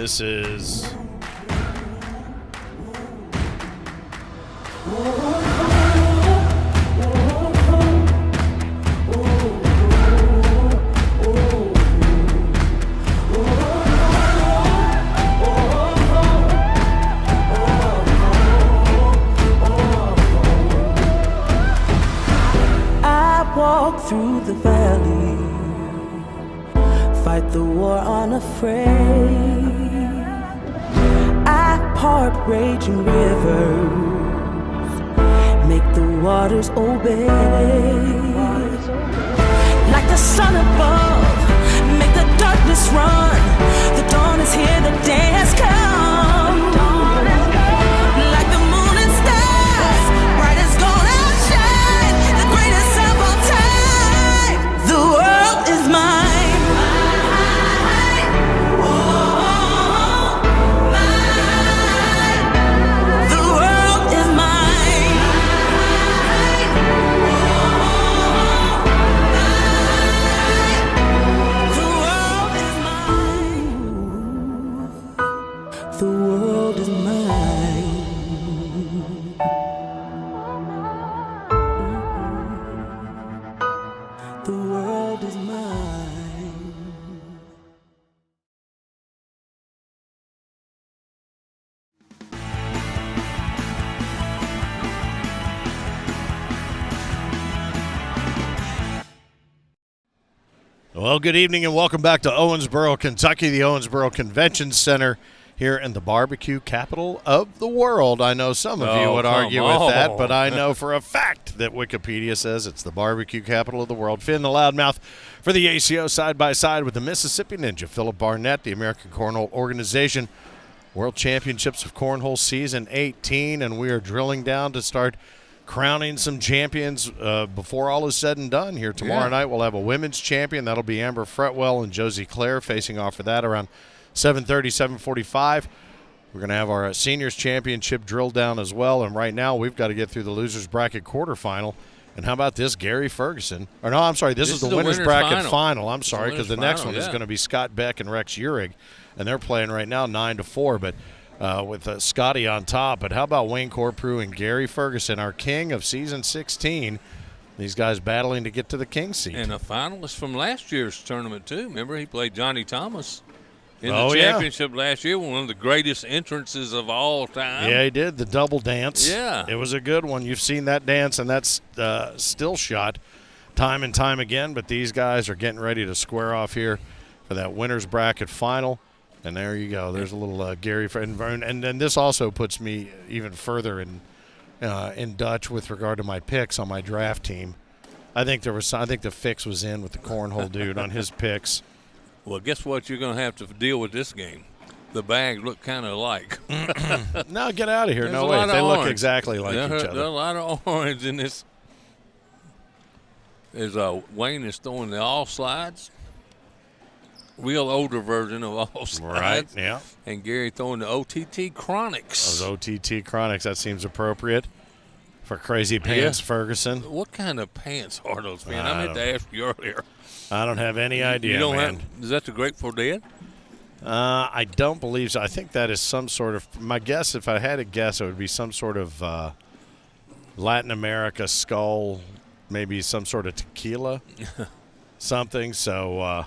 This is I walk through the valley, fight the war unafraid. I part raging rivers, make the waters obey. Like the sun above, make the darkness run. The dawn is here, the day has come. Like the moon and stars, bright as gold outshine, the greatest of all time. The world is mine. The world is mine. The world is mine. Well, good evening and welcome back to Owensboro, Kentucky, the Owensboro Convention Center here in the barbecue capital of the world. I know some of you would argue with that, but I know for a fact that Wikipedia says it's the barbecue capital of the world. Finn the Loudmouth for the ACO side by side with the Mississippi Ninja, Philip Barnett, the American Cornhole Organization. World Championships of Cornhole Season 18, and we are drilling down to start crowning some champions before all is said and done here. Tomorrow night we'll have a women's champion. That'll be Amber Fretwell and Josie Clare facing off for that around 7:30, 7:45. We're going to have our seniors championship drilled down as well, and right now we've got to get through the losers bracket quarterfinal. And how about this, Gary Ferguson? Or no, I'm sorry, this is the winners bracket final. I'm sorry, because the next one is going to be Scott Beck and Rex Uhrig, and they're playing right now 9-4, but with Scotty on top. But how about Wayne Corprew and Gary Ferguson, our king of season 16? These guys battling to get to the king seat. And a finalist from last year's tournament, too. Remember, he played Johnny Thomas in the championship last year, one of the greatest entrances of all time. Yeah, he did, the double dance. Yeah. It was a good one. You've seen that dance, and that's still shot time and time again, but these guys are getting ready to square off here for that winner's bracket final. And there you go. There's a little Gary, and then this also puts me even further in Dutch with regard to my picks on my draft team. I think the fix was in with the cornhole dude on his picks. Well, guess what? You're going to have to deal with this game. The bags look kind of alike. No, get out of here. There's no a way. lot of They look orange. exactly like each There's other. a lot of orange in this. There's Wayne is throwing the all slides. Real older version of all slides. Right, yeah. And Gary throwing the OTT Chronics. Those OTT Chronics, that seems appropriate for Crazy Pants Ferguson. What kind of pants are those, man? I meant to ask you earlier. I don't have any idea, You don't man. Is that the Grateful Dead? I don't believe so. I think that is some sort of – my guess, if I had to guess, it would be some sort of Latin America skull, maybe some sort of tequila, something. So,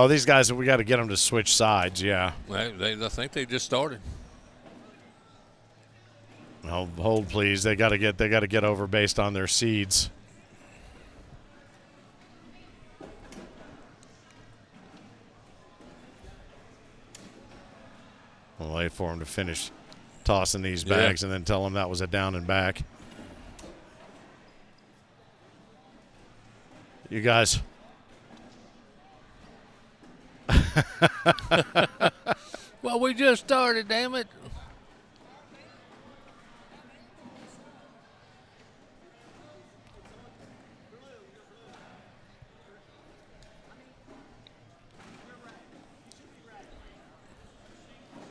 these guys, we got to get them to switch sides, yeah. I think they just started. Oh, hold, please. They got to get over based on their seeds. We'll wait for them to finish tossing these bags and then tell them that was a down and back. You guys. Well, we just started, damn it.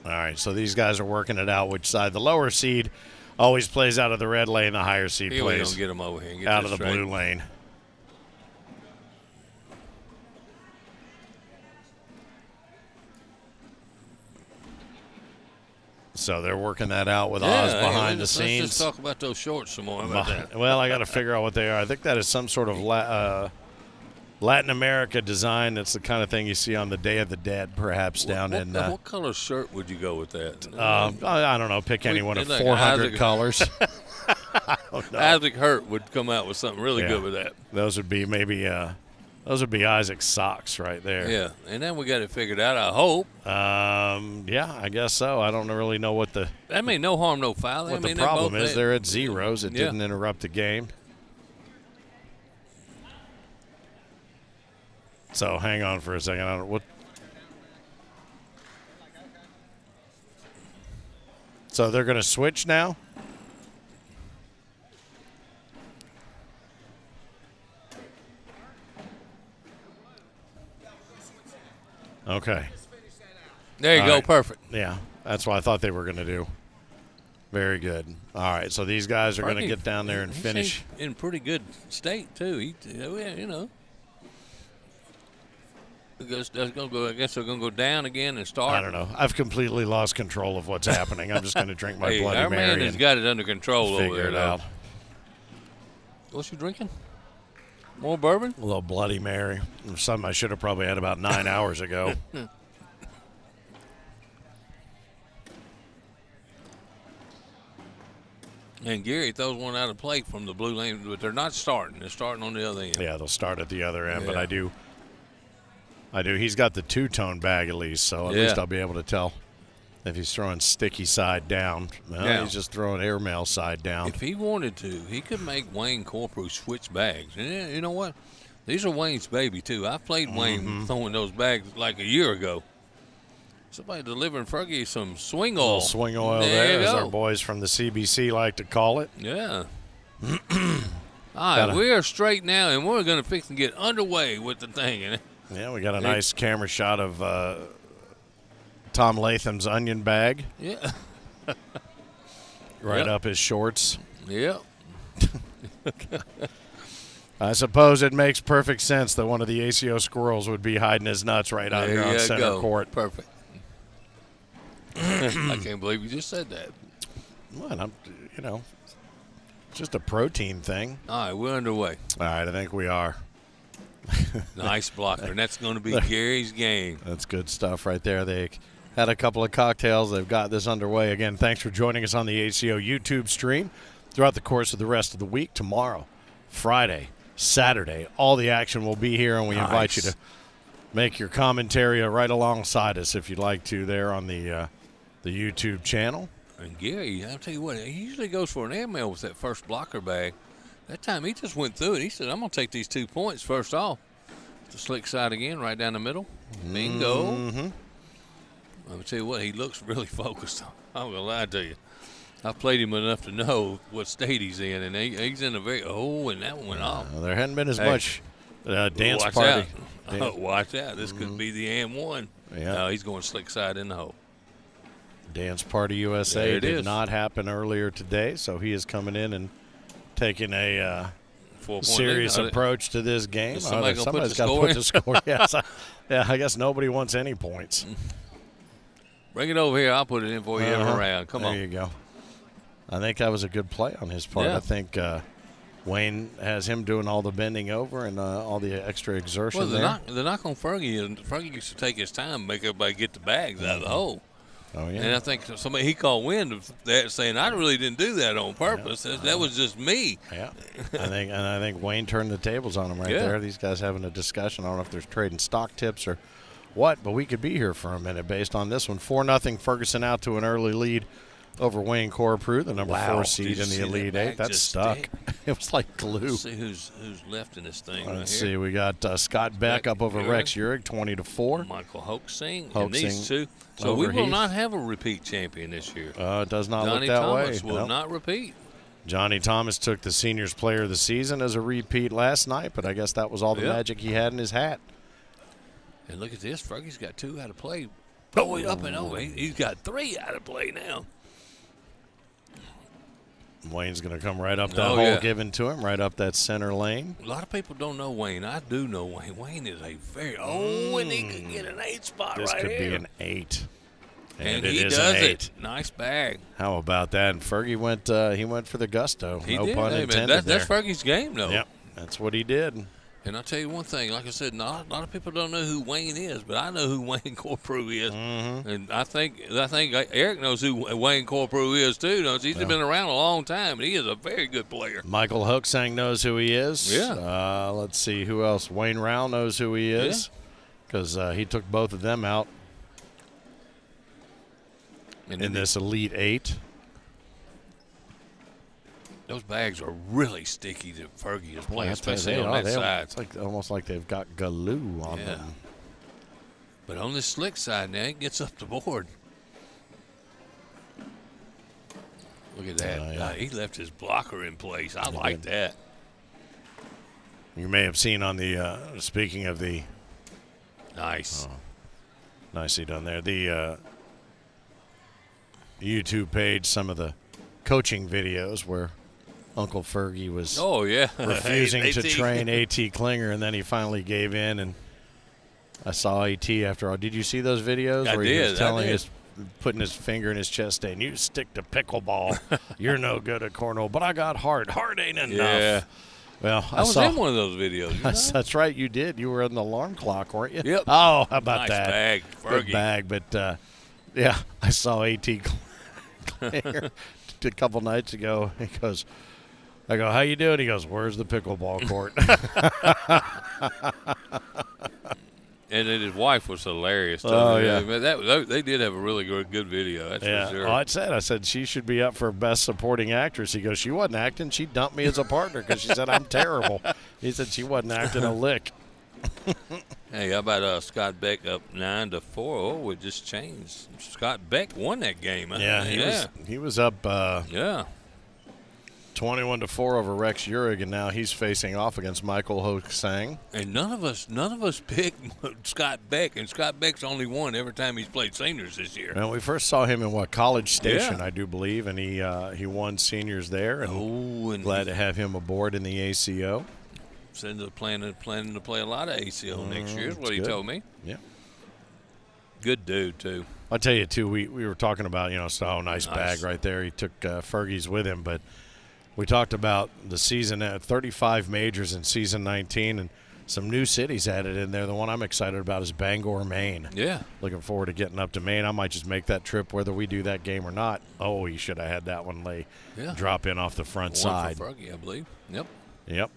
All right, so these guys are working it out which side. The lower seed always plays out of the red lane. The higher seed Here plays we get them over here and get out of this the straight. blue lane. So they're working that out with Oz behind the scenes. Let's just talk about those shorts some more. How about that? Well, I got to figure out what they are. I think that is some sort of Latin America design. That's the kind of thing you see on the Day of the Dead, perhaps down in. What color shirt would you go with that? I don't know. Pick any one of 400 colors. I don't know. Isaac Hurt would come out with something really good with that. Those would be maybe. Those would be Isaac's socks right there. Yeah, and then we got it figured out, I hope. Yeah, I guess so. I don't really know what the. I mean, no harm, no foul. What the problem is, they're at zeros. It didn't interrupt the game. So hang on for a second. I don't what. So they're going to switch now? Okay. There you go. Right. Perfect. Yeah, that's what I thought they were going to do. Very good. All right, so these guys are going to get down there and finish. In pretty good state, too. You know. I guess they're going to go down again and start. I don't know. I've completely lost control of what's happening. I'm just going to drink my Bloody our Mary. Our man has got it under control over there. Figure it out. What's you drinking? More bourbon? A little Bloody Mary. Something I should have probably had about 9 hours ago. And Gary throws one out of play from the blue lane, but they're not starting. They're starting on the other end. Yeah, they'll start at the other end, but I do. He's got the two-tone bag at least, so at least I'll be able to tell if he's throwing sticky side down. Well, he's just throwing airmail side down. If he wanted to, he could make Wayne Corprew switch bags. And you know what? These are Wayne's baby, too. I played Wayne throwing those bags like a year ago. Somebody delivering Fergie some swing oil. A little swing oil there, as our boys from the CBC like to call it. Yeah. All right, we are straight now, and we're going to fix and get underway with the thing. Yeah, we got a nice camera shot of Tom Latham's onion bag. Yeah. Right up his shorts. Yep. I suppose it makes perfect sense that one of the ACO squirrels would be hiding his nuts right out here on center court. Perfect. I can't believe you just said that. Well, it's just a protein thing. All right, we're underway. All right, I think we are. Nice blocker, and that's going to be Gary's game. That's good stuff right there. They had a couple of cocktails. They've got this underway. Again, thanks for joining us on the ACO YouTube stream throughout the course of the rest of the week. Tomorrow, Friday, Saturday, all the action will be here, and we invite you to make your commentary right alongside us if you'd like to there on the YouTube channel. And Gary, I'll tell you what, he usually goes for an airmail with that first blocker bag. That time he just went through it. He said, I'm going to take these 2 points first off. The slick side again, right down the middle. Bingo. I'll tell you what, he looks really focused. I'm going to lie to you. I've played him enough to know what state he's in, and he's in a very and that one went off. There hadn't been as much dance watch party. Out. Watch out. This could be the and one. Yeah. No, he's going slick side in the hole. Dance Party USA did not happen earlier today, so he is coming in and taking a serious approach to this game. Somebody's got to put the score. Yes, I guess nobody wants any points. Bring it over here. I'll put it in for you every round. Come on. There you go. I think that was a good play on his part. Yeah. I think Wayne has him doing all the bending over and all the extra exertion there. The knock on Fergie, and Fergie used to take his time to make everybody get the bags out of the hole. Oh, yeah. And I think he called wind of that, saying, I really didn't do that on purpose. Yeah. That was just me. Yeah. I think Wayne turned the tables on him right there. These guys having a discussion. I don't know if there's trading stock tips or what, but we could be here for a minute based on this one. 4-0 Ferguson out to an early lead over Wayne Corprew, the number 4 seed in the Elite Eight. That stuck. It was like glue. Let's see who's left in this thing. Let's see. We got Scott Beck up over Rex Uhrig, 20-4. Michael Hoksang, and these two. So we will not have a repeat champion this year. It does not Johnny look that Thomas way. will not repeat. Johnny Thomas took the Seniors Player of the Season as a repeat last night, but I guess that was all the magic he had in his hat. And look at this. Fergie's got 2 out of play. Going up and over. He's got 3 out of play now. Wayne's going to come right up that hole given to him, right up that center lane. A lot of people don't know Wayne. I do know Wayne. Wayne is a very and he could get an 8 spot this right here. This could be an 8. And it he is does an 8. it. Nice bag. How about that? And Fergie went. He went for the gusto. He no did. pun Hey, man, intended. that's Fergie's game, though. Yep, that's what he did. And I'll tell you one thing. Like I said, not a lot of people don't know who Wayne is, but I know who Wayne Corprew is. Mm-hmm. And I think Eric knows who Wayne Corprew is too. Knows he's been around a long time, and he is a very good player. Michael Hoksang knows who he is. Yeah. Let's see who else. Wayne Rao knows who he is because he took both of them out in this Elite 8. Those bags are really sticky to Fergie is playing, Boy, especially on that side. It's like almost like they've got glue on them. But on this slick side now, it gets up the board. Look at that. He left his blocker in place. I like that. You may have seen on the, speaking of the. Nice. Nicely done there. The YouTube page, some of the coaching videos where Uncle Fergie was refusing to train A.T. Klinger, and then he finally gave in. And I saw A.T. after all. Did you see those videos where he was telling putting his finger in his chest saying, "You stick to pickleball. You're no good at cornhole, but I got heart. Heart ain't enough." Yeah. Well, I was in one of those videos. You know? That's right, you did. You were in the alarm clock, weren't you? Yep. Oh, how about nice that? Bag, Fergie. Good bag, but yeah, I saw A.T. Klinger a couple nights ago. He goes, I go, "How you doing?" He goes, "Where's the pickleball court?" And then his wife was hilarious. Oh, yeah. yeah. They did have a really good video. That's for sure. Oh, I said she should be up for Best Supporting Actress. He goes, "She wasn't acting. She dumped me as a partner because she said I'm terrible." He said she wasn't acting a lick. Hey, how about Scott Beck up 9-4? Oh, it just changed. Scott Beck won that game. He was up 21-4 over Rex Uhrig, and now he's facing off against Michael Hoksang. And none of us picked Scott Beck, and Scott Beck's only won every time he's played seniors this year. And we first saw him in College Station, I do believe, and he won seniors there. And glad to have him aboard in the ACO. Said they're planning to play a lot of ACO next year. Is what he told me. Yeah. Good dude too. I'll tell you too. We were talking about nice bag right there. He took Fergie's with him, but. We talked about the season at 35 majors in season 19 and some new cities added in there. The one I'm excited about is Bangor, Maine. Yeah. Looking forward to getting up to Maine. I might just make that trip whether we do that game or not. Oh, you should have had that one drop in off the front side. For Fergie, I believe. Yep.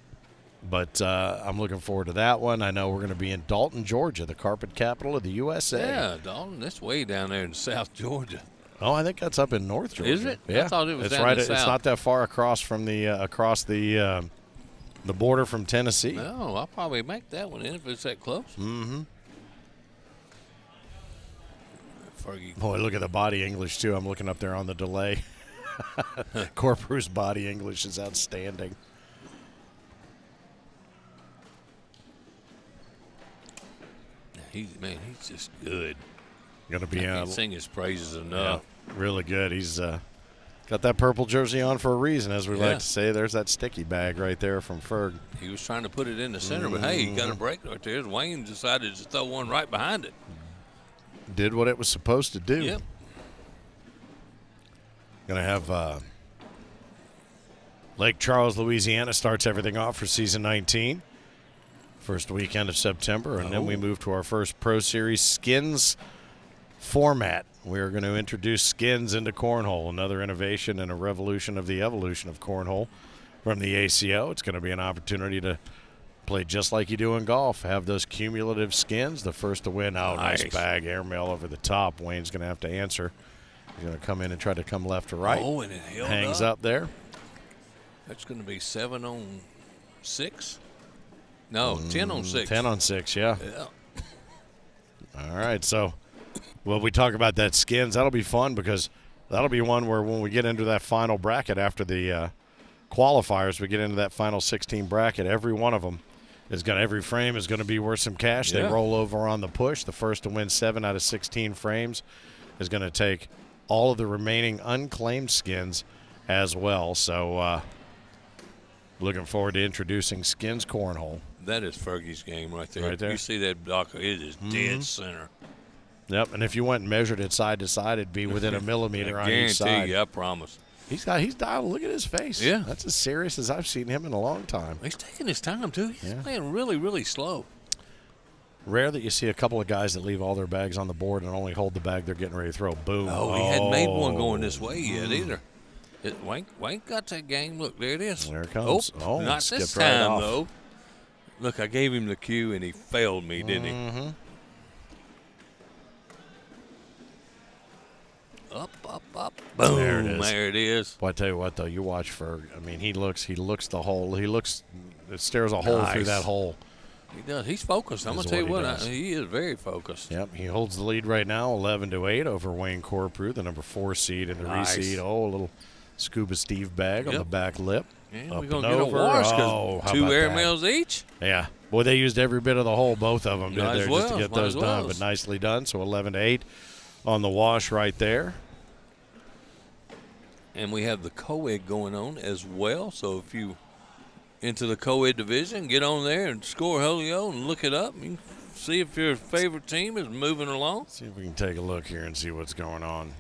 But I'm looking forward to that one. I know we're going to be in Dalton, Georgia, the carpet capital of the USA. Yeah, Dalton. That's way down there in South Georgia. Oh, I think that's up in North Georgia. Is it? Yeah, I thought it was it's down right. the south. It's not that far across from the border from Tennessee. No, I'll probably make that one in if it's that close. Mm-hmm. Fergie. Boy, look at the body English too. I'm looking up there on the delay. Corprew's body English is outstanding. He's just good. Gonna be I can't sing his praises enough. Yeah, really good. He's got that purple jersey on for a reason, as we like to say. There's that sticky bag right there from Ferg. He was trying to put it in the center, but hey, he got a break right there. Wayne decided to throw one right behind it. Did what it was supposed to do. Yep. Gonna have Lake Charles, Louisiana starts everything off for season 19. First weekend of September, and then we move to our first Pro Series Skins format. We're going to introduce skins into cornhole, another innovation and a revolution of the evolution of cornhole from the ACO. It's going to be an opportunity to play just like you do in golf, have those cumulative skins. The first to win. Oh, nice bag, airmail over the top. Wayne's going to have to answer. He's going to come in and try to come left to right. Oh, and it held hangs up there. That's going to be 7 on 6. No, 10 on 6. 10 on 6, yeah. All right, so when we talk about that skins, that'll be fun because that'll be one where when we get into that final bracket after the qualifiers, we get into that final 16 bracket, every one of them every frame is going to be worth some cash. They roll over on the push. The first to win 7 out of 16 frames is going to take all of the remaining unclaimed skins as well. So looking forward to introducing Skins Cornhole. That is Fergie's game right there. Right there. You see that blocker, it is dead center. Yep, and if you went and measured it side to side, it'd be within a millimeter on each side. Guarantee you, I promise. He's dialed. Look at his face. Yeah. That's as serious as I've seen him in a long time. He's taking his time, too. He's playing really, really slow. Rare that you see a couple of guys that leave all their bags on the board and only hold the bag they're getting ready to throw. Boom. Oh, he hadn't made one going this way yet either. Wayne got that game. Look, there it is. There it comes. Oh, not this right time, off. though. Look, I gave him the cue, and he failed me, didn't he? Mm-hmm. Up. Boom. There it is. There it is. Well, I tell you what, though, you watch Ferg. I mean, he looks the hole. It stares a hole through that hole. He does. He's focused. I'm going to tell you what, he is very focused. Yep, he holds the lead right now, 11-8 over Wayne Corprew, the number 4 seed in the reseed. Oh, a little Scuba Steve bag on the back lip. Yeah, up we're going and to get a over. wash how because 2 about air that? mails each. Yeah. Boy, they used every bit of the hole, both of them, did Might there, as just to well, get might those as done. well. But nicely done. So 11-8 on the wash right there. And we have the co-ed going on as well. So if you into the co-ed division, get on there and score Holio and look it up. You can see if your favorite team is moving along. See if we can take a look here and see what's going on.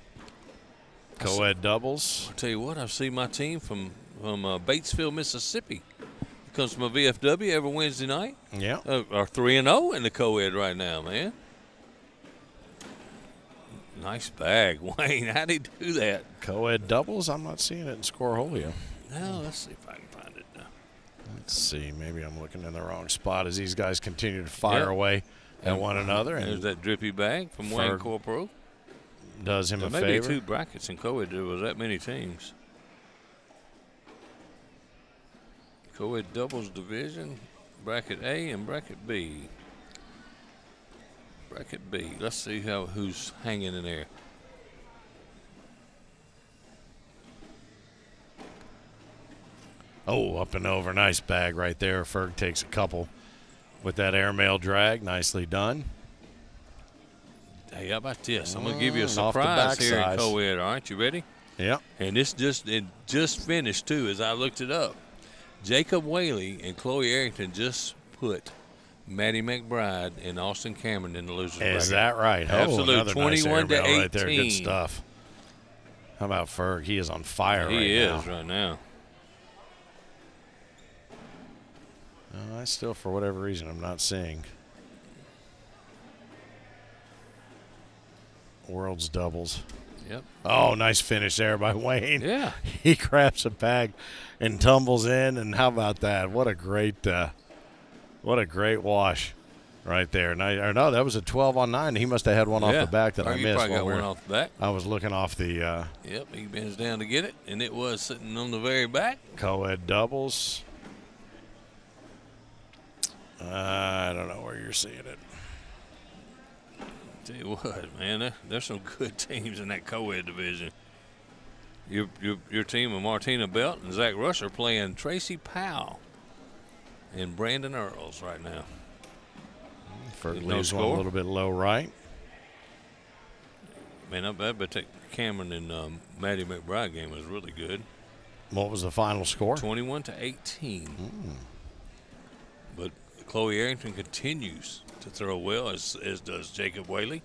Co-ed doubles. I'll tell you what, I see my team from Batesville, Mississippi. Comes from a VFW every Wednesday night. Yeah. Are 3-0 in the co-ed right now, man. Nice bag, Wayne. How'd he do that? Co-ed doubles. I'm not seeing it in Scoreholio. Now, let's see if I can find it now. Let's see. Maybe I'm looking in the wrong spot as these guys continue to fire away at one another. There's And that drippy bag from Wayne Corprew. does him a Maybe favor. 2 brackets in co-ed. There was that many teams. Co-ed doubles division, bracket A and bracket B. Bracket B. Let's see who's hanging in there. Oh, up and over. Nice bag right there. Ferg takes a couple with that airmail drag. Nicely done. Hey, how about this? I'm going to give you a Off the surprise here in backside. co-ed. All right, you ready? Yeah. And it just finished, too, as I looked it up. Jacob Whaley and Chloe Arrington just put Maddie McBride and Austin Cameron in the losers bracket. Is that right? Absolute, another nice 21 to airmail 18. right there. Good stuff. How about Ferg? He is on fire right now. He is right now. I still, for whatever reason, I'm not seeing World's doubles. Yep. Oh, nice finish there by Wayne. Yeah. He grabs a bag and tumbles in, and how about that? What a great wash right there. No, that was a 12 on 9. He must have had one off the back that I missed. Probably got one off the back. I was looking off the Yep, he bends down to get it, and it was sitting on the very back. co-ed doubles. I don't know where you're seeing it. Tell you what, man, there's some good teams in that co-ed division. Your team of Martina Belt and Zach Rush are playing Tracy Powell and Brandon Earls right now. Ferg No leaves one score? a little bit low right. Man, I bet take Cameron and Maddie McBride game was really good. What was the final score? 21 to 18. But Chloe Arrington continues to throw well, as does Jacob Whaley.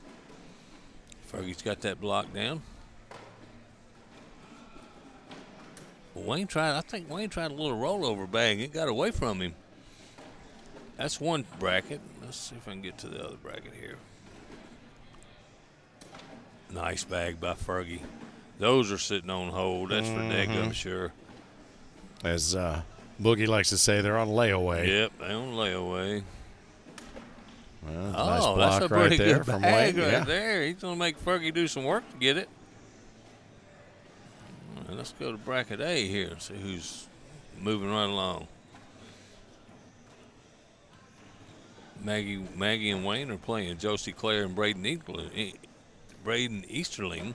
Fergie's got that block down. I think Wayne tried a little rollover bag. It got away from him. That's one bracket. Let's see if I can get to the other bracket here. Nice bag by Fergie. Those are sitting on hold. That's for daggum sure. As Boogie likes to say, they're on layaway. Yep, they on layaway. Well, nice block that's a pretty right there good from bag Wayne. right Yeah. there. He's going to make Fergie do some work to get it. All right, let's go to bracket A here and see who's moving right along. Maggie and Wayne are playing Josie Clare and Braden Easterling,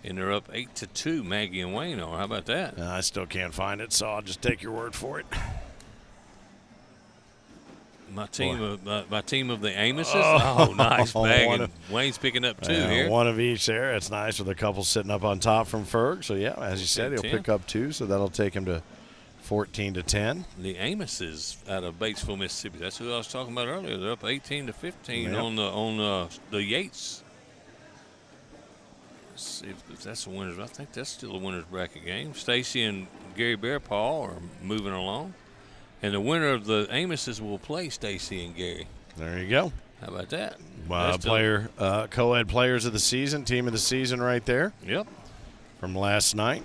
and they're up 8-2. Maggie and Wayne are. How about that? I still can't find it, so I'll just take your word for it. My team of the Amoses. Oh, nice bag. Wayne's picking up 2 here. One of each there. It's nice with a couple sitting up on top from Ferg. So, yeah, as you said, he'll 10. pick up 2, so that'll take him to 14-10. The Amoses out of Batesville, Mississippi. That's who I was talking about earlier. They're up 18-15 Yep. on the Yates Let's see if that's the winners. I think that's still a winner's bracket game. Stacy and Gary Bearpaw are moving along. And the winner of the Amos's will play Stacy and Gary. There you go. How about that? Co-ed players of the season, team of the season right there. Yep. From last night.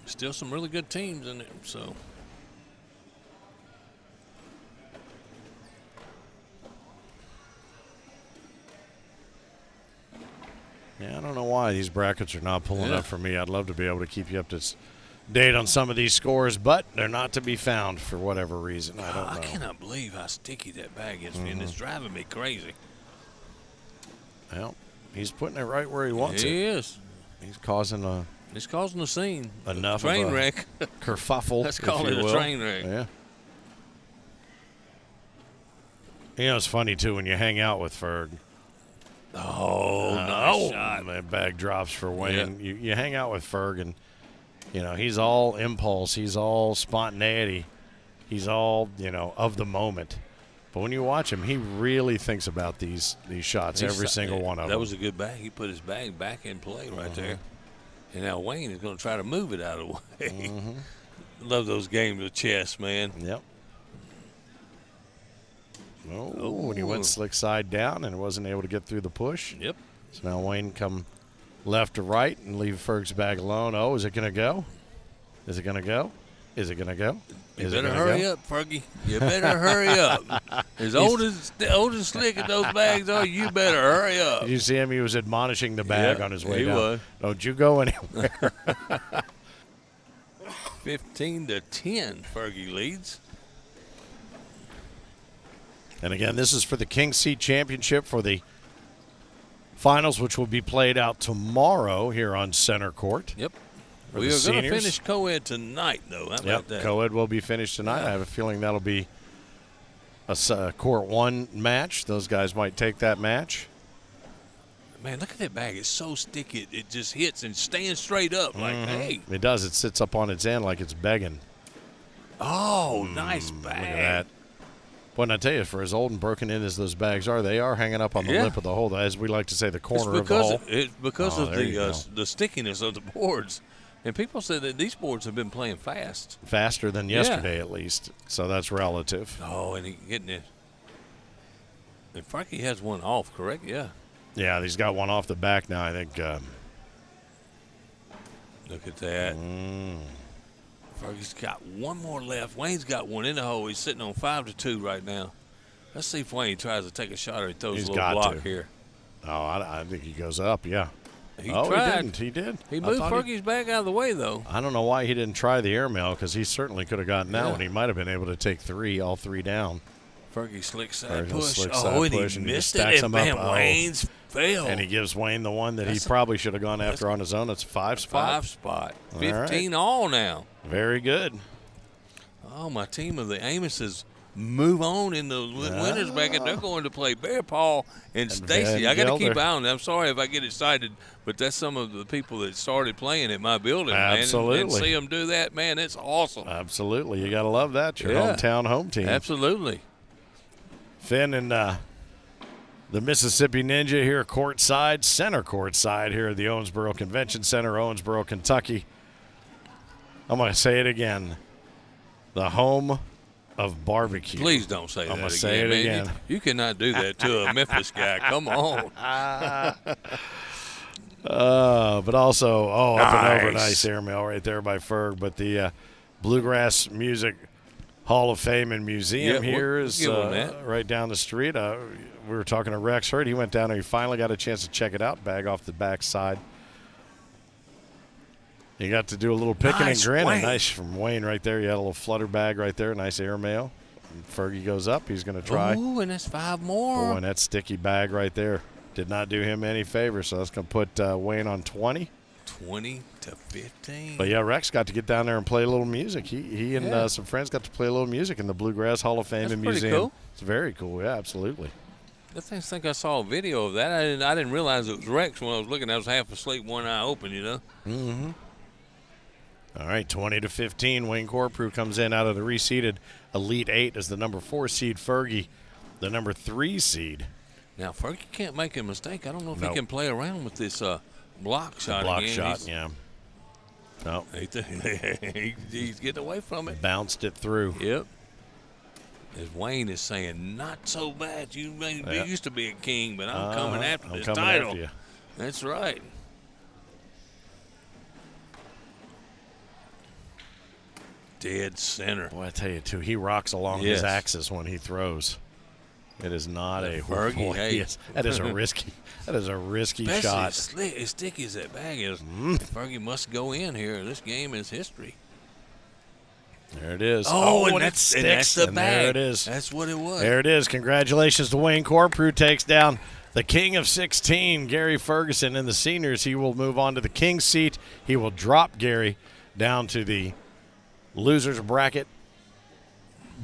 Still some really good teams in it, so. Yeah, I don't know why these brackets are not pulling up for me. I'd love to be able to keep you up to date on some of these scores, but they're not to be found for whatever reason. I don't know. I cannot believe how sticky that bag is, and it's driving me crazy. Well, he's putting it right where he wants it. He is. He's causing a scene. Enough train of a wreck. Kerfuffle. Let's call it a train wreck. Yeah. You know, it's funny, too, when you hang out with Ferg. Oh, nice shot. That bag drops for Wayne. Yeah. You hang out with Ferg, and, you know, he's all impulse. He's all spontaneity. He's all, you know, of the moment. But when you watch him, he really thinks about these shots, every single one of them. That was a good bag. He put his bag back in play right there. And now Wayne is going to try to move it out of the way. Love those games of chess, man. Yep. Oh, when he went slick side down and wasn't able to get through the push. Yep. So now Wayne come left to right and leave Ferg's bag alone. Oh, is it going to go? Is it going to go? Is it going to go? You better hurry up, Fergie. You better hurry up. As old and slick as those bags are, you better hurry up. Did you see him? He was admonishing the bag on his way down. He was. Don't you go anywhere. 15-10, Fergie leads. And again, this is for the King Seat Championship for the finals, which will be played out tomorrow here on center court. Yep. We are going to finish co-ed tonight, though. How about that? Co-ed will be finished tonight. I have a feeling that'll be a Court 1 match. Those guys might take that match. Man, look at that bag. It's so sticky. It just hits and stands straight up like, hey. It does. It sits up on its end like it's begging. Oh, nice bag. Look at that. Boy, and I tell you, for as old and broken in as those bags are, they are hanging up on the lip of the hole, as we like to say, the corner of the hole. It's because of the stickiness of the boards. And people say that these boards have been playing fast. Faster than yesterday, at least. So that's relative. Oh, and he's getting it. And Frankie has one off, correct? Yeah. Yeah, he's got one off the back now, I think. Look at that. Fergie's got one more left. Wayne's got one in the hole. He's sitting on 5-2 right now. Let's see if Wayne tries to take a shot or he throws a little block here. Oh, I think he goes up, yeah. He tried. He did. He moved Fergie's bag out of the way, though. I don't know why he didn't try the airmail, because he certainly could have gotten that one. He might have been able to take all three down. Fergie slick side push. Slick and side he push, and missed he it. stacks And him up. Wayne's failed. And he gives Wayne the one that he probably should have gone after on his own. That's a 5 spot. 15 all now. Very good. Oh, my team of the Amoses move on in the winners bracket. They're going to play Bear Paw and Stacy. I got to keep an eye on them. I'm sorry if I get excited, but that's some of the people that started playing at my building, Absolutely. man. And see them do that, man, it's awesome. Absolutely. You got to love that. Your hometown home team. Absolutely. Finn and the Mississippi Ninja here courtside, center courtside here at the Owensboro Convention Center, Owensboro, Kentucky. I'm going to say it again. The home of barbecue. Please don't say that again. I'm going to say it again. You cannot do that to a Memphis guy. Come on. But also, up and over, nice airmail right there by Ferg. But the Bluegrass Music Hall of Fame and Museum here is right down the street. We were talking to Rex Hurd. He went down there. He finally got a chance to check it out. Bag off the backside. You got to do a little picking and grinning. Wayne. Nice from Wayne right there. You had a little flutter bag right there. Nice airmail. And Fergie goes up. He's going to try. Ooh, and that's 5 more. Oh, and that sticky bag right there did not do him any favor. So that's going to put Wayne on 20. 20-15. But, yeah, Rex got to get down there and play a little music. He and some friends got to play a little music in the Bluegrass Hall of Fame and Museum. Cool. It's very cool. Yeah, absolutely. I think I saw a video of that. I didn't realize it was Rex when I was looking. I was half asleep, one eye open, you know. Mm-hmm. All right, 20-15. Wayne Corprew comes in out of the reseeded Elite 8 as the number 4 seed. Fergie, the number 3 seed. Now, Fergie can't make a mistake. I don't know if Nope. he can play around with this block shot Block again. shot, yeah. No, He's getting away from it. bounced it through. Yep. As Wayne is saying, not so bad. You used to be a king, but I'm coming after this title. After you. That's right. Dead center. Boy, I tell you, too, he rocks along his axis when he throws. It is not a Fergie, boy, hey. yes, that is a risky. That is a risky Especially shot. as sticky as that bag is, Fergie must go in here. This game is history. There it is. And it sticks. that's the and bag. there it is. That's what it was. There it is. Congratulations to Wayne Corprew. Takes down the king of 16, Gary Ferguson. In the seniors, he will move on to the king's seat. He will drop Gary down to the losers bracket,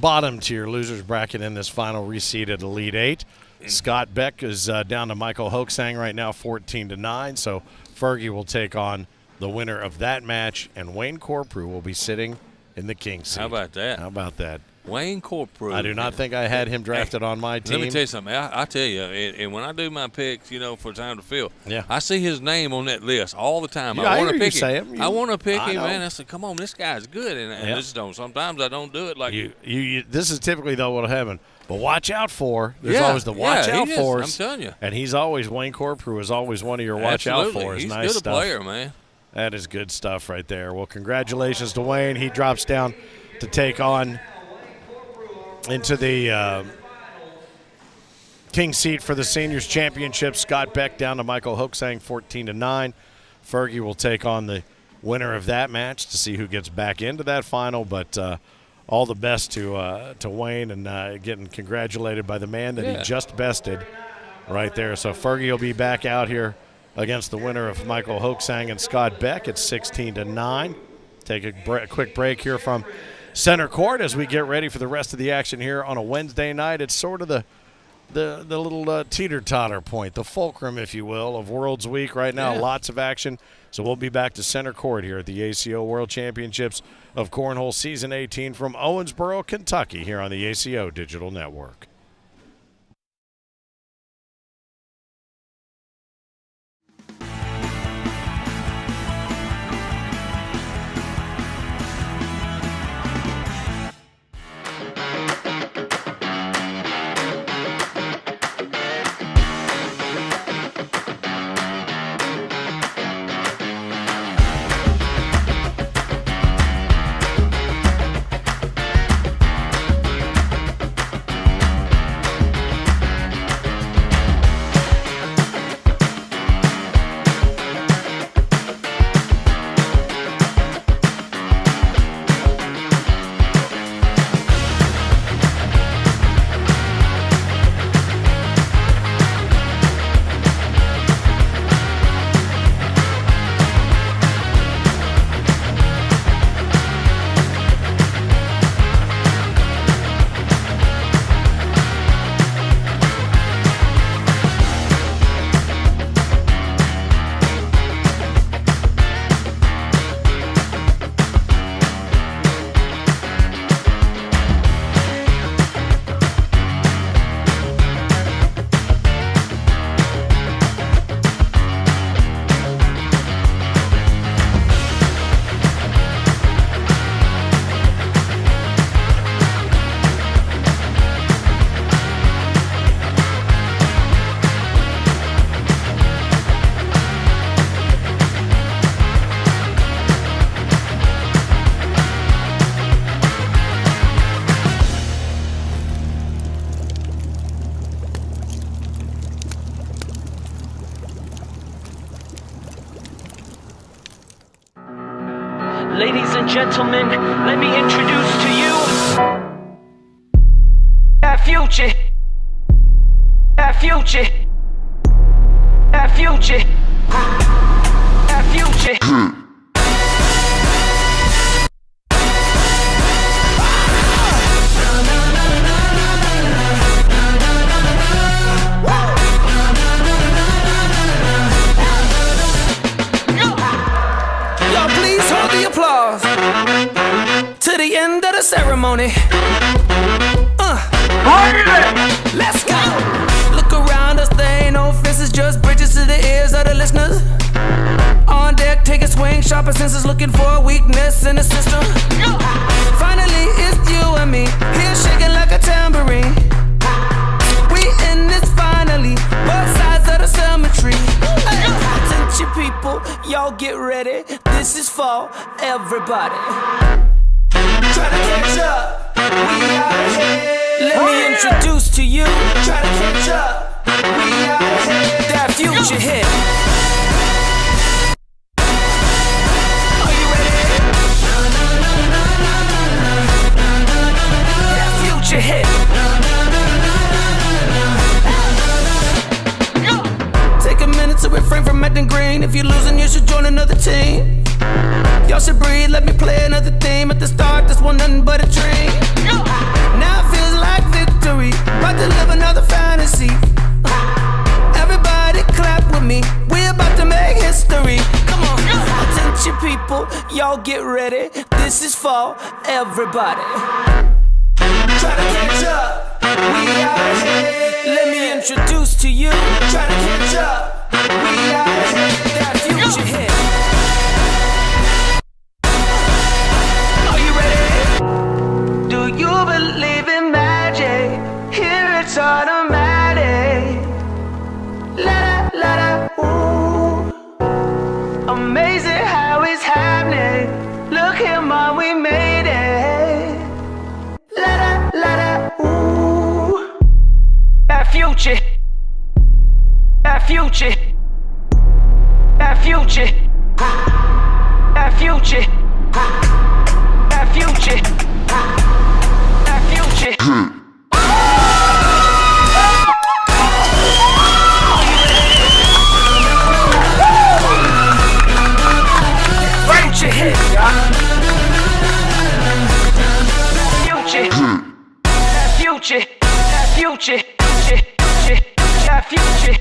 bottom tier losers bracket in this final reseeded Elite 8. Scott Beck is down to Michael Hoksang right now, 14-9. So Fergie will take on the winner of that match, and Wayne Corprew will be sitting in the king's seat. How about that? How about that? Wayne Corprew. I do not think I had him drafted on my team. Let me tell you something. I tell you, and when I do my picks, for time to fill, Yeah. I see his name on that list all the time. Yeah, I want hear to you pick say him. him. I want to pick I him, know. man. I said, come on, this guy's good. And Yeah. sometimes I don't do it like You this is typically, though, what will happen. But watch out for. There's always the watch out he is. for. I'm telling you. And he's always, Wayne Corprew is always one of your watch out Absolutely. for. He's Nice good stuff. player, man. That is good stuff right there. Well, congratulations to Wayne. He drops down to take on into the king seat for the seniors championship. Scott Beck down to Michael Hoksang, 14-9. Fergie will take on the winner of that match to see who gets back into that final. But all the best to Wayne, and getting congratulated by the man that he just bested right there. So Fergie will be back out here against the winner of Michael Hoksang and Scott Beck at 16-9. Take a quick break here from center court as we get ready for the rest of the action here on a Wednesday night. It's sort of the little teeter-totter point, the fulcrum, if you will, of Worlds Week right now. Yeah. Lots of action. So we'll be back to center court here at the ACO World Championships of Cornhole Season 18 from Owensboro, Kentucky, here on the ACO Digital Network. Ladies and gentlemen, let me introduce to you our future. Our future. Our future. Our future. Y'all please hold the applause. on it. Let's go. Look around us, there ain't no fences, just bridges to the ears of the listeners. On deck, take a swing, sharper senses, looking for a weakness in the system. Finally, it's you and me, here shaking like a tambourine. We in this finally, both sides of the cemetery. Attention people, y'all get ready. This is for everybody. Try to catch up, we out ahead. Let me introduce to you. Try to catch up, we out ahead. That future hit. Are you ready? That future hit. Take a minute to refrain from acting green. If you're losing, you should join another team. Y'all should breathe, let me play another theme. At the start, this one nothing but a dream. Now it feels like victory, about to live another fantasy. Everybody clap with me, we're about to make history. Come on, attention people, y'all get ready. This is for everybody. Try to catch up, we out ahead. Let me introduce to you. Try to catch up, we out ahead. That future hit. Do you believe in magic? Here it's automatic. La da la da, ooh. Amazing how it's happening. Look here, mom, we made it. La da, ooh. That future. That future. That future. That future. That future. That future. Future hit. Future. That future. That future. That future.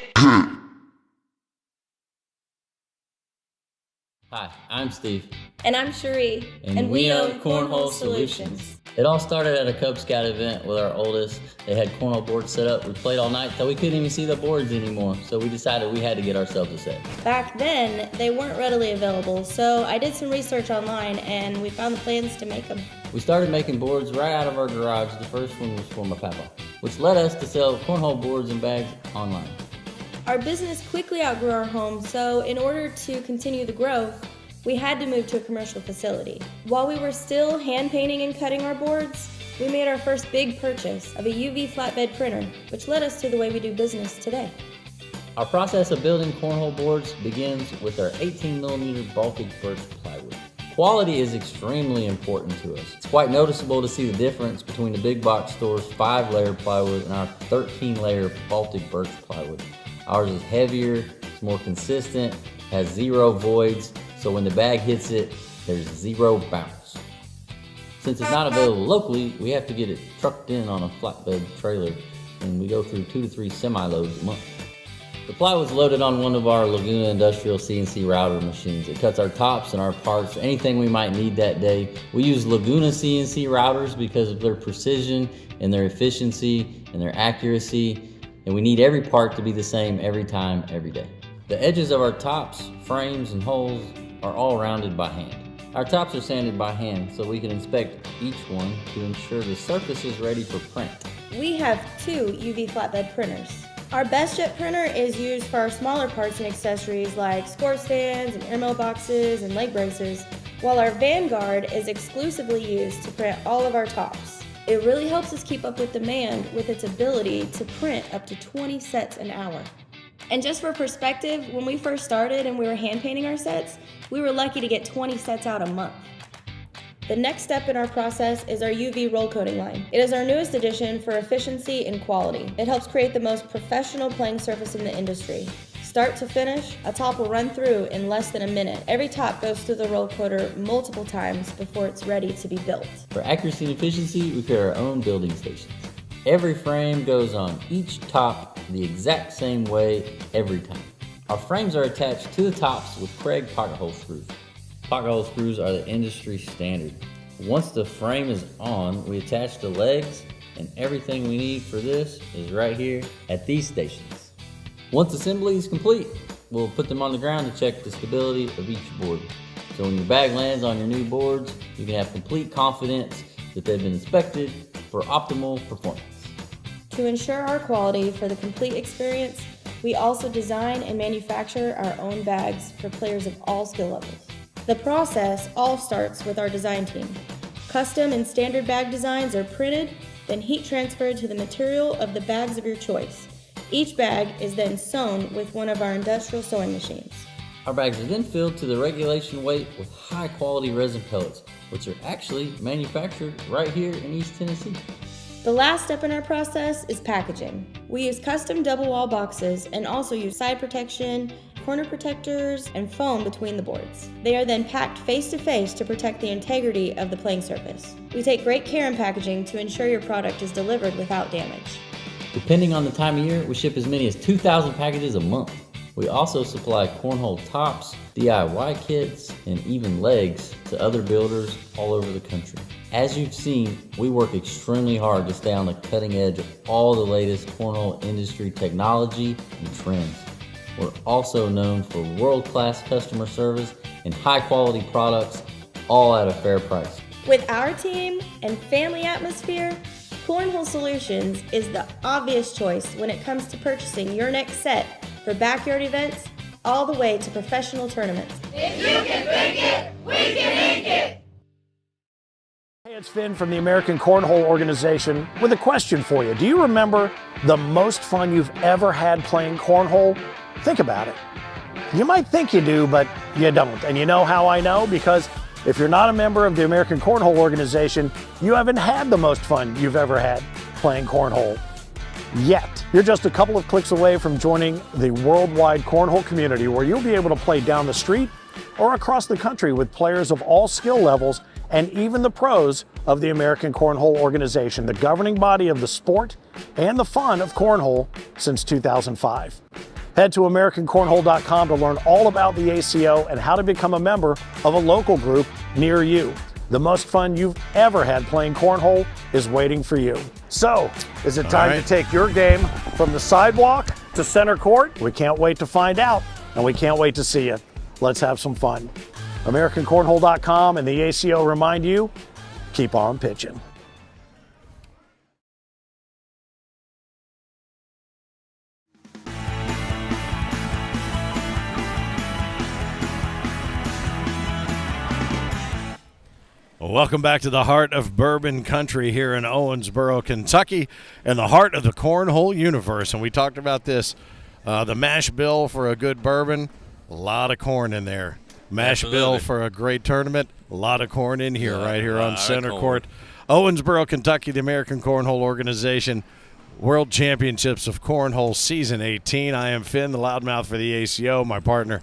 Hi, I'm Steve. And I'm Cherie. And we own Cornhole Solutions. It all started at a Cub Scout event with our oldest. They had cornhole boards set up. We played all night till we couldn't even see the boards anymore. So we decided we had to get ourselves a set. Back then, they weren't readily available, so I did some research online and we found the plans to make them. We started making boards right out of our garage. The first one was for my papa, which led us to sell cornhole boards and bags online. Our business quickly outgrew our home, so in order to continue the growth, we had to move to a commercial facility. While we were still hand painting and cutting our boards, we made our first big purchase of a UV flatbed printer, which led us to the way we do business today. Our process of building cornhole boards begins with our 18mm Baltic birch plywood. Quality is extremely important to us. It's quite noticeable to see the difference between the big box store's 5-layer plywood and our 13-layer Baltic birch plywood. Ours is heavier, it's more consistent, has 0 voids, so when the bag hits it, there's 0 bounce. Since it's not available locally, we have to get it trucked in on a flatbed trailer, and we go through 2 to 3 semi-loads a month. The plywood's loaded on one of our Laguna Industrial CNC router machines. It cuts our tops and our parts, anything we might need that day. We use Laguna CNC routers because of their precision and their efficiency and their accuracy, and we need every part to be the same every time, every day. The edges of our tops, frames, and holes are all rounded by hand. Our tops are sanded by hand so we can inspect each one to ensure the surface is ready for print. We have 2 UV flatbed printers. Our Best Jet printer is used for our smaller parts and accessories like score stands and air mailboxes and leg braces, while our Vanguard is exclusively used to print all of our tops. It really helps us keep up with demand with its ability to print up to 20 sets an hour. And just for perspective, when we first started and we were hand painting our sets, we were lucky to get 20 sets out a month. The next step in our process is our UV roll coating line. It is our newest addition for efficiency and quality. It helps create the most professional playing surface in the industry. Start to finish, a top will run through in less than a minute. Every top goes through the roll coater multiple times before it's ready to be built. For accuracy and efficiency, we create our own building stations. Every frame goes on each top the exact same way every time. Our frames are attached to the tops with Craig pocket hole screws. Pocket hole screws are the industry standard. Once the frame is on, we attach the legs, and everything we need for this is right here at these stations. Once assembly is complete, we'll put them on the ground to check the stability of each board. So when your bag lands on your new boards, you can have complete confidence that they've been inspected for optimal performance. To ensure our quality for the complete experience, we also design and manufacture our own bags for players of all skill levels. The process all starts with our design team. Custom and standard bag designs are printed, then heat transferred to the material of the bags of your choice. Each bag is then sewn with one of our industrial sewing machines. Our bags are then filled to the regulation weight with high quality resin pellets, which are actually manufactured right here in East Tennessee. The last step in our process is packaging. We use custom double wall boxes and also use side protection, corner protectors, and foam between the boards. They are then packed face to face to protect the integrity of the playing surface. We take great care in packaging to ensure your product is delivered without damage. Depending on the time of year, we ship as many as 2,000 packages a month. We also supply cornhole tops, DIY kits, and even legs to other builders all over the country. As you've seen, we work extremely hard to stay on the cutting edge of all the latest cornhole industry technology and trends. We're also known for world-class customer service and high-quality products, all at a fair price. With our team and family atmosphere, Cornhole Solutions is the obvious choice when it comes to purchasing your next set for backyard events all the way to professional tournaments. If you can think it, we can ink it. Hey, it's Finn from the American Cornhole Organization with a question for you. Do you remember the most fun you've ever had playing cornhole? Think about it. You might think you do, but you don't. And you know how I know? Because if you're not a member of the American Cornhole Organization, you haven't had the most fun you've ever had playing cornhole yet. You're just a couple of clicks away from joining the worldwide cornhole community, where you'll be able to play down the street or across the country with players of all skill levels and even the pros of the American Cornhole Organization, the governing body of the sport and the fun of cornhole since 2005. Head to AmericanCornhole.com to learn all about the ACO and how to become a member of a local group near you. The most fun you've ever had playing cornhole is waiting for you. So, is it time to take your game from the sidewalk to center court? We can't wait to find out, and we can't wait to see you. Let's have some fun. AmericanCornhole.com and the ACO remind you, keep on pitching. Welcome back to the heart of bourbon country here in Owensboro, Kentucky, and the heart of the cornhole universe. And we talked about this, the mash bill for a good bourbon, a lot of corn in there. Mash bill for a great tournament, a lot of corn in here, right here on center court. Owensboro, Kentucky, the American Cornhole Organization, World Championships of Cornhole Season 18. I am Finn, the loudmouth for the ACO, my partner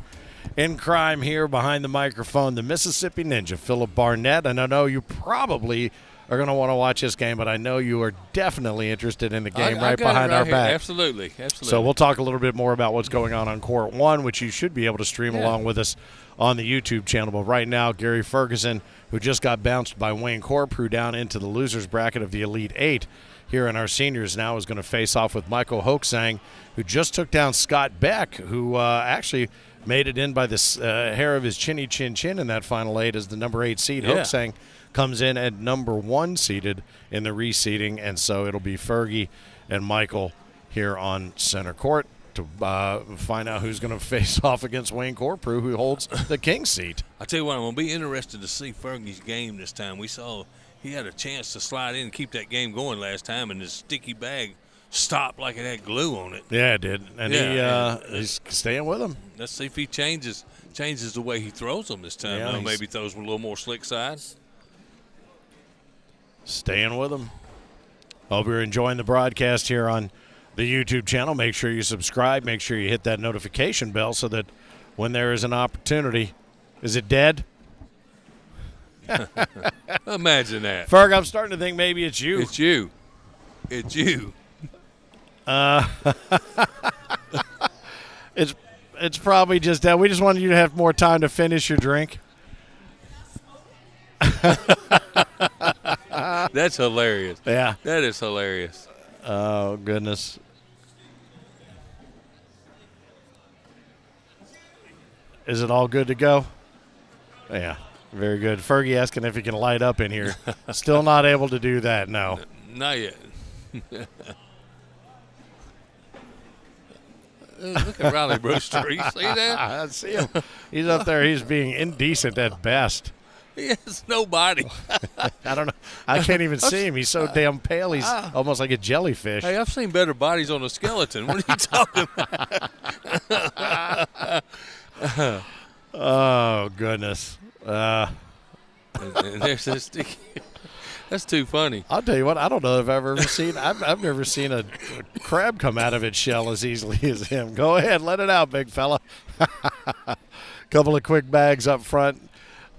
in crime here behind the microphone, the Mississippi Ninja, Philip Barnett. And I know you probably are going to want to watch this game, but I know you are definitely interested in the game right behind our back. Absolutely. So we'll talk a little bit more about what's going on Court 1, which you should be able to stream along with us on the YouTube channel. But right now, Gary Ferguson, who just got bounced by Wayne Corprew down into the loser's bracket of the Elite Eight here in our seniors now, is going to face off with Michael Hoksang, who just took down Scott Beck, who actually – made it in by the hair of his chinny chin chin in that final eight as the number 8 seed. Hoksang comes in at number 1 seeded in the reseeding, and so it'll be Fergie and Michael here on center court to find out who's going to face off against Wayne Corprew, who holds the king seat. I tell you what, I'm going to be interested to see Fergie's game this time. We saw he had a chance to slide in and keep that game going last time, and his sticky bag stopped like it had glue on it. Yeah, it did. And he's staying with him. Let's see if he changes the way he throws them this time. Yeah, maybe throws them a little more slick side. Staying with him. Hope you're enjoying the broadcast here on the YouTube channel. Make sure you subscribe. Make sure you hit that notification bell so that when there is an opportunity. Is it dead? Imagine that. Ferg, I'm starting to think maybe it's you. It's you. It's you. It's probably just that. We just wanted you to have more time to finish your drink. That's hilarious. Yeah. That is hilarious. Oh, goodness. Is it all good to go? Yeah, very good. Fergie asking if he can light up in here. Still not able to do that, no. Not yet. Look at Riley Brewster. You see that? I see him. He's up there. He's being indecent at best. He has nobody. I don't know. I can't even see him. He's so damn pale. He's almost like a jellyfish. Hey, I've seen better bodies on a skeleton. What are you talking about? Oh, goodness. And there's this sticky. That's too funny. I'll tell you what, I don't know if I've ever seen – I've never seen a crab come out of its shell as easily as him. Go ahead. Let it out, big fella. Couple of quick bags up front,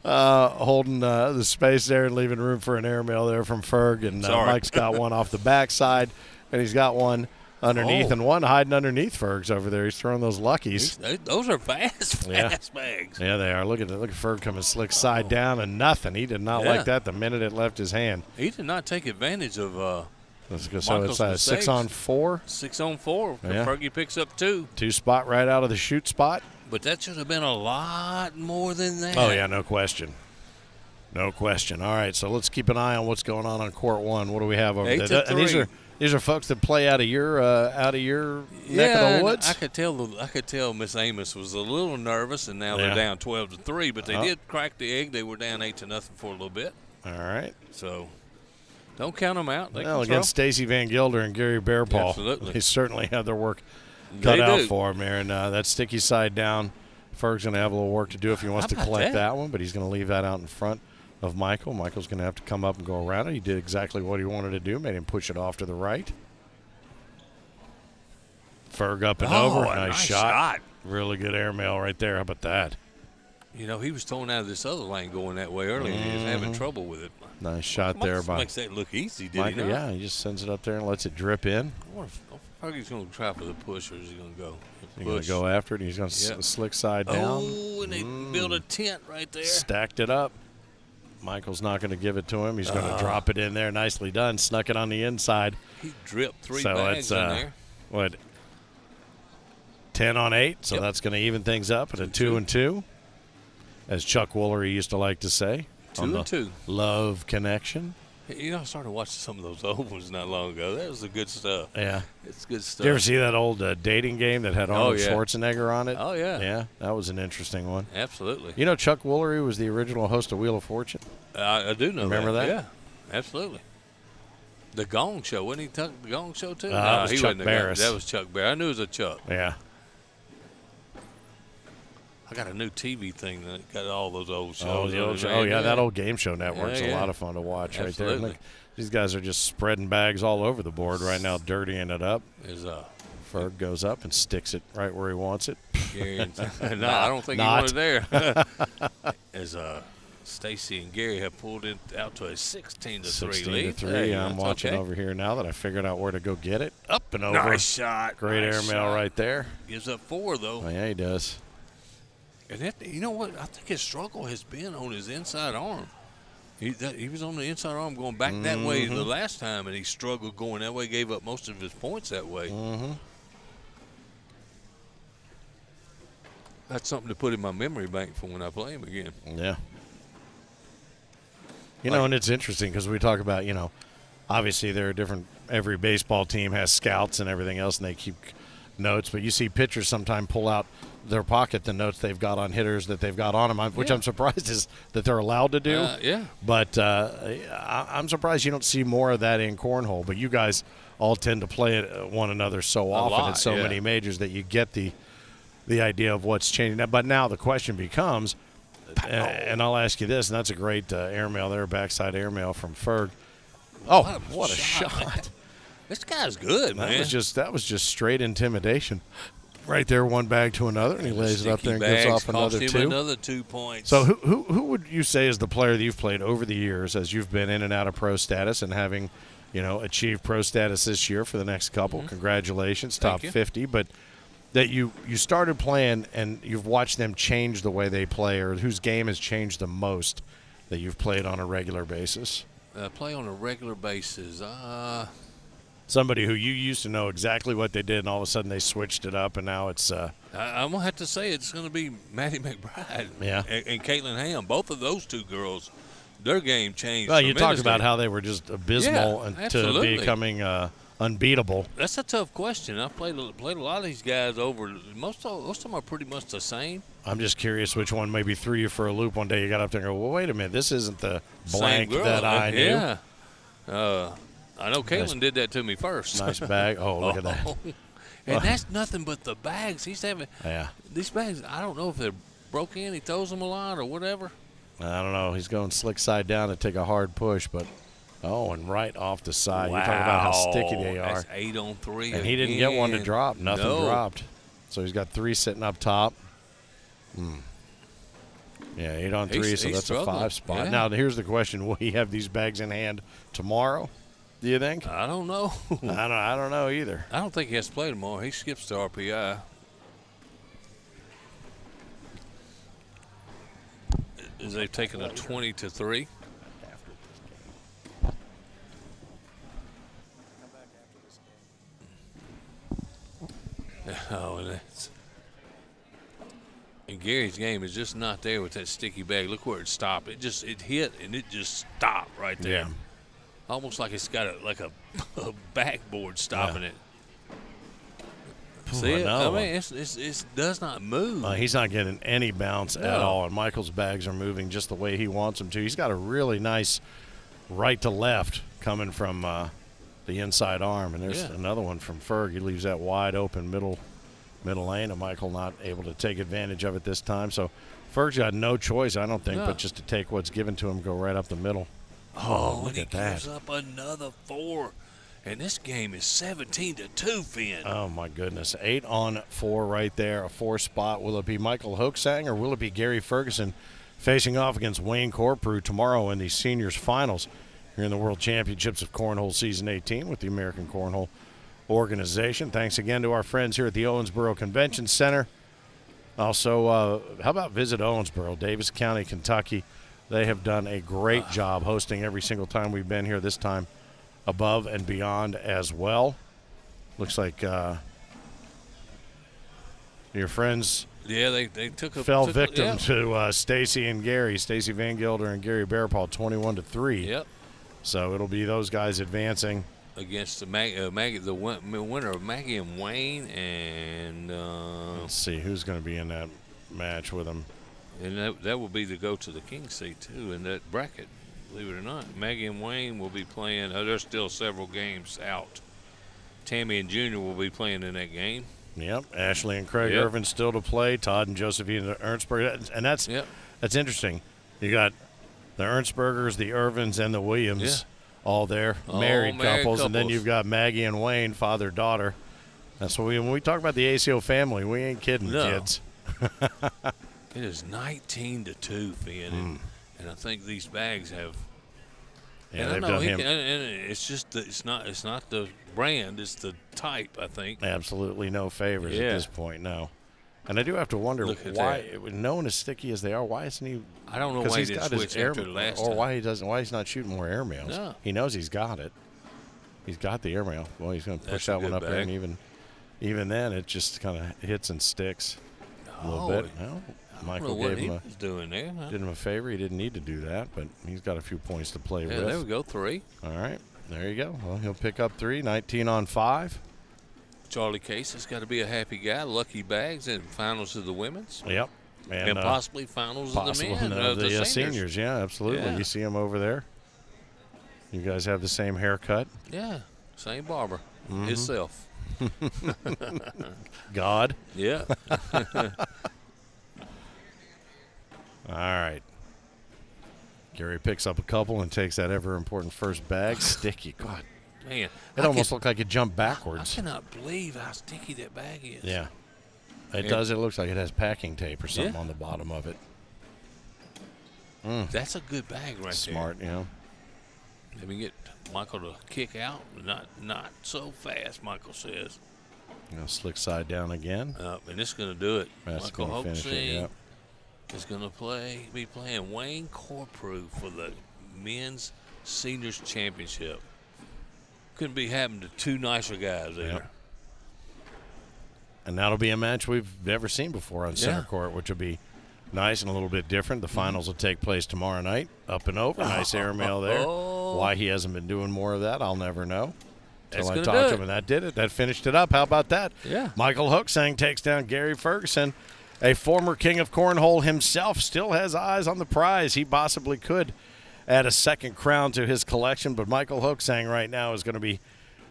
holding the space there and leaving room for an airmail there from Ferg. And Mike's got one off the backside, and he's got one underneath, and one hiding underneath Ferg's over there. He's throwing those luckies. Those are fast bags. Yeah, they are. Look at Ferg coming slick side down and nothing. He did not like that the minute it left his hand. He did not take advantage of Let's go. So it's 6-on-4. 6-on-4. Yeah. Fergie picks up 2. 2 spot right out of the shoot spot. But that should have been a lot more than that. Oh, yeah, no question. No question. All right, so let's keep an eye on what's going on Court 1. What do we have over there? And these are folks that play out of your neck of the woods. I could tell Miss Amos was a little nervous, and now they're down 12-3. But they did crack the egg. They were down 8-0 for a little bit. All right. So don't count them out. Against Stacy Van Gilder and Gary Bearpaw, absolutely, they certainly have their work cut out for him there. And that sticky side down, Ferg's going to have a little work to do if he wants to collect that one, but he's going to leave that out in front of Michael. Michael's going to have to come up and go around it. He did exactly what he wanted to do, made him push it off to the right. Ferg up and over. Nice shot. Really good airmail right there. How about that? You know, he was towing out of this other lane going that way earlier, and he was having trouble with it. Nice shot there by makes that look easy, did Michael, he not? Yeah, he just sends it up there and lets it drip in. I wonder if Fergie's going to try for the push, or is he going to go? He's going to go after it. He's going to slick side down. Oh, and they built a tent right there. Stacked it up. Michael's not going to give it to him. He's going to drop it in there. Nicely done. Snuck it on the inside. He dripped 3 so bags it's, in there. What, 10-on-8? So that's going to even things up at a 2-2, as Chuck Woolery used to like to say. 2-2. Love connection. You know, I started watching some of those old ones not long ago. That was the good stuff. Yeah. It's good stuff. Did you ever see that old dating game that had Arnold Schwarzenegger on it? Oh, yeah. Yeah, that was an interesting one. Absolutely. You know Chuck Woolery was the original host of Wheel of Fortune? I do know Remember that? Yeah, absolutely. The Gong Show. Wasn't he the Gong Show, too? No, he Chuck wasn't Barris. That was Chuck Barris. I knew it was a Chuck. Yeah. I got a new TV thing that got all those old shows. That old game show network's a lot of fun to watch right there. Look, these guys are just spreading bags all over the board right now, dirtying it up. Ferg goes up and sticks it right where he wants it. No, I don't think he wanted there. As Stacy and Gary have pulled it out to a 16-3 lead. 16-3. I'm watching over here now that I figured out where to go get it. Up and over. Nice shot. Great airmail right there. Gives up 4, though. Oh, yeah, he does. And you know what? I think his struggle has been on his inside arm. He was on the inside arm going back that way the last time, and he struggled going that way, gave up most of his points that way. That's something to put in my memory bank for when I play him again. Yeah. You know, and it's interesting because we talk about, you know, obviously there are different – every baseball team has scouts and everything else, and they keep notes. But you see pitchers sometimes pull out – their pocket the notes they've got on hitters that they've got on them, which I'm surprised is that they're allowed to do. But I'm surprised you don't see more of that in cornhole. But you guys all tend to play one another so often at so many majors that you get the idea of what's changing. But now the question becomes, and I'll ask you this, and that's a great airmail there, backside airmail from Ferg. Oh, what a shot. This guy's good, man. That was just straight intimidation. Right there, one bag to another, and he lays it up there and gives off another 2. Another 2 points. So who would you say is the player that you've played over the years as you've been in and out of pro status and having, you know, achieved pro status this year for the next couple? Congratulations, top 50. But that you started playing and you've watched them change the way they play, or whose game has changed the most that you've played on a regular basis? play on a regular basis. Somebody who you used to know exactly what they did, and all of a sudden they switched it up, and now it's I'm going to have to say it's going to be Maddie McBride and Caitlin Ham. Both of those two girls, their game changed. Well, you talk about how they were just abysmal to becoming unbeatable. That's a tough question. I've played a lot of these guys over. Most of them are pretty much the same. I'm just curious which one maybe threw you for a loop one day. You got up there and go, well, wait a minute, this isn't the blank that I knew. Yeah. I know Caitlin did that to me first. Nice bag. Oh, look at that. And that's nothing but the bags. He's having these bags. I don't know if they're broke in. He throws them a lot or whatever. I don't know. He's going slick side down to take a hard push, but and right off the side. Wow. You talk about how sticky they are. That's 8 on 3. And he didn't get one to drop. Nothing dropped. So he's got 3 sitting up top. Yeah, 8 on 3, so that's a 5 spot. Yeah. Now, here's the question. Will he have these bags in hand tomorrow, do you think? I don't know. I don't know either. I don't think he has to play tomorrow. He skips to RPI. Is they've taken a 20-3. And Gary's game is just not there with that sticky bag. Look where it stopped. It hit and it just stopped right there. Yeah. Almost like it's got a backboard stopping it. See it? I mean, it does not move. He's not getting any bounce at all, and Michael's bags are moving just the way he wants them to. He's got a really nice right to left coming from the inside arm, and there's another one from Ferg. He leaves that wide open middle lane, and Michael not able to take advantage of it this time. So Ferg's got no choice, I don't think, but just to take what's given to him, go right up the middle. Look at that. Gives up another 4. And this game is 17-2, Finn. Oh, my goodness. 8 on 4 right there, a 4 spot. Will it be Michael Hoksang or will it be Gary Ferguson facing off against Wayne Corprew tomorrow in the seniors finals here in the World Championships of Cornhole Season 18 with the American Cornhole Organization? Thanks again to our friends here at the Owensboro Convention Center. Also, how about visit Owensboro, Davis County, Kentucky. They have done a great job hosting every single time we've been here, this time above and beyond as well. Looks like your friends they fell victim to Stacy and Gary, Stacy Van Gilder and Gary Bearpaw, 21-3. Yep. So it'll be those guys advancing against the winner of Maggie and Wayne, and let's see who's going to be in that match with them. And that will be to go to the King seat too in that bracket. Believe it or not, Maggie and Wayne will be playing. There's still several games out. Tammy and Junior will be playing in that game. Yep. Ashley and Craig Irvin still to play. Todd and Josephine Ernstberg. And that's interesting. You got the Ernstbergers, the Irvins, and the Williams all there, married couples. And then you've got Maggie and Wayne, father-daughter. That's what when we talk about the ACO family, we ain't kidding, kids. It is 19-2, Finn. And I think these bags have. Yeah, and they've I know done him. And it's just it's not the brand, it's the type. I think absolutely no favors at this point. No, and I do have to wonder why, knowing as sticky as they are, why isn't he? I don't know why he didn't switch after the last time. Or why he's not shooting more airmails. No. He knows he's got it. He's got the airmail. Well, he's going to push that one up there, and even then, it just kind of hits and sticks a little bit. Well, Michael gave him did him a favor. He didn't need to do that, but he's got a few points to play with. There we go, 3. All right, there you go. Well, he'll pick up 3, 19 on 5. Charlie Case has got to be a happy guy. Lucky bags in finals of the women's. Yep. And possibly finals of the men. The seniors. Yeah, absolutely. Yeah. You see him over there. You guys have the same haircut. Yeah, same barber. Himself. God. Yeah. All right. Gary picks up a couple and takes that ever-important first bag. Sticky. God. Man. It almost looked like it jumped backwards. I cannot believe how sticky that bag is. Yeah. It does. It looks like it has packing tape or something on the bottom of it. That's a good bag right Smart, there. Smart, Let me get Michael to kick out. Not so fast, Michael says. Slick side down again. And it's going to do it. That's Michael Hoksang is going to be playing Wayne Corprew for the men's Seniors Championship. Couldn't be happening to two nicer guys either. Yep. And that'll be a match we've never seen before on center court, which will be nice and a little bit different. The finals will take place tomorrow night, up and over. Nice airmail there. Why he hasn't been doing more of that, I'll never know. Until I talked to him, and that did it. That finished it up. How about that? Yeah. Michael Hoksang takes down Gary Ferguson. A former king of cornhole himself still has eyes on the prize. He possibly could add a second crown to his collection, but Michael Hoksang right now is going to be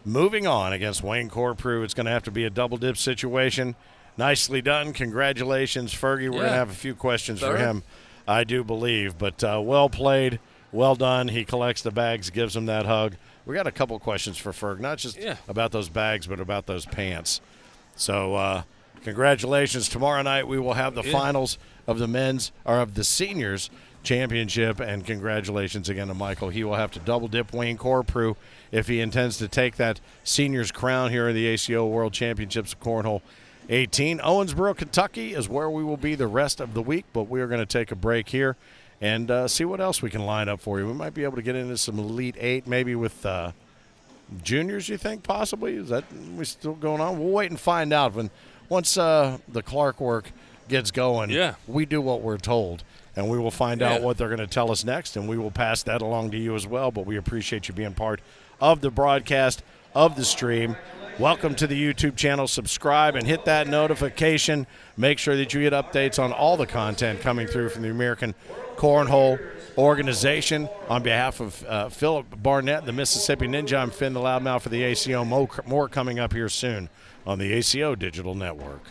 moving on against Wayne Corprew. It's going to have to be a double-dip situation. Nicely done. Congratulations, Fergie. We're going to have a few questions for him, I do believe. But well played, well done. He collects the bags, gives him that hug. We got a couple questions for Ferg, not just about those bags, but about those pants. So congratulations. Tomorrow night we will have the finals of the men's or of the seniors championship, and congratulations again to Michael. He will have to double dip Wayne Corprew if he intends to take that seniors crown here in the ACO World Championships of Cornhole 18. Owensboro, Kentucky is where we will be the rest of the week, but we are going to take a break here and see what else we can line up for you. We might be able to get into some Elite 8, maybe with juniors, you think, possibly? Is that we still going on? We'll wait and find out. Once the Clark work gets going, we do what we're told, and we will find out what they're going to tell us next, and we will pass that along to you as well. But we appreciate you being part of the broadcast, of the stream. Welcome to the YouTube channel. Subscribe and hit that notification. Make sure that you get updates on all the content coming through from the American Cornhole organization. On behalf of Philip Barnett, the Mississippi Ninja, I'm Finn the Loudmouth for the ACO. More coming up here soon on the ACO Digital Network.